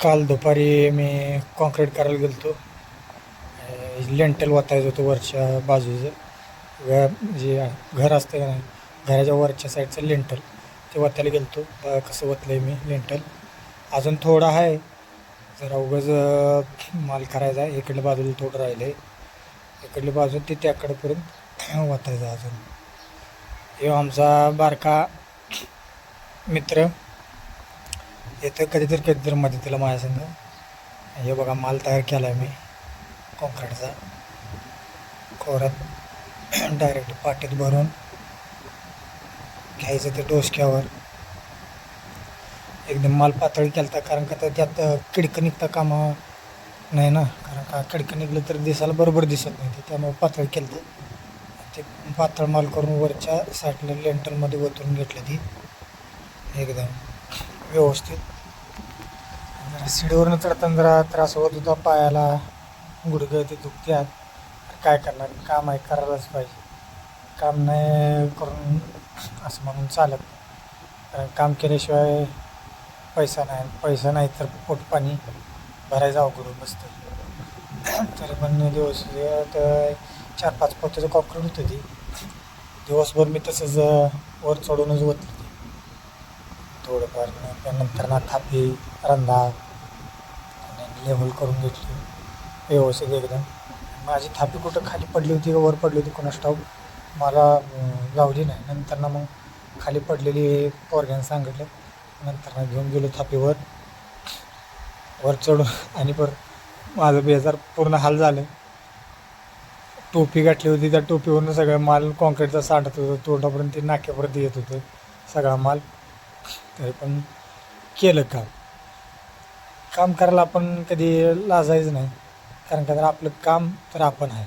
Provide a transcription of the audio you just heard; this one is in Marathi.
काल दुपारी मी कॉन्क्रीट करायला गेलो. लेंटल वतायचं होतं वरच्या बाजूचं. म्हणजे घर असतं का नाही, घराच्या वरच्या साईडचं लेंटल ते वतायला गेलो. बघा कसं वतलं आहे मी लेंटल. अजून थोडं आहे, जरा उगाच माल करायचा आहे. इकडल्या बाजूला थोडं राहिलं आहे, इकडली बाजू ते त्याकडंपर्यंत वतायचं अजून. हे आमचा बारका मित्र येतं कधीतरी मदतीला माझ्या संग. हे बघा माल तयार केला आहे मी कॉन्क्रीटचा. खोऱ्यात डायरेक्ट पाटीत भरून घ्यायचं ते डोसक्यावर. एकदम माल पातळ केला कारण का तर त्यात किडकं निघता कामा नाही ना, कारण का किडकं निघलं तर दिसायला बरोबर दिसत नाही ते, त्यामुळे पातळ केलं. ते पातळ माल करून वरच्या साईडला लेंटलमध्ये ओतून घेतलं ती एकदम व्यवस्थित. जरा शिडीवरनं चढताना जरा त्रास होत होता पायाला, गुडघं ते दुखत्यात. काय करणार, काम आहे करायलाच पाहिजे. काम नाही करून असं म्हणून चालत नाही, कारण काम केल्याशिवाय पैसा नाही तर पोटपाणी भरायचं अवघड बसतं. तरी पण दिवस तर 4-5 पोत्याचं कॉन्क्रीट होतं ती. दिवसभर मी तसंच वर चढूनच होतं ते थोडंफार. त्यानंतर ना थापी रंधा लेवल करून घेतली व्यवस्थित एकदम. माझी थापी कुठं खाली पडली होती का वर पडली होती कोणास ठाऊक, मला गावली नाही. नंतर ना मग खाली पडलेली पोरग्यानं सांगितलं. नंतर ना घेऊन गेलो थापीवर, वर चढून. आणि परत माझं बेजार पूर्ण हाल झालं. टोपी घातली होती, त्या टोपीवरून सगळं माल कॉन्क्रीटचा सांडत होतं, तोंडापर्यंत ते नाक्यापर्यंत येत होतं सगळा माल. तरी पण केलं काम. काम करायला आपण कधी लाजायचं नाही, कारण का तर आपलं काम तर आपण आहे.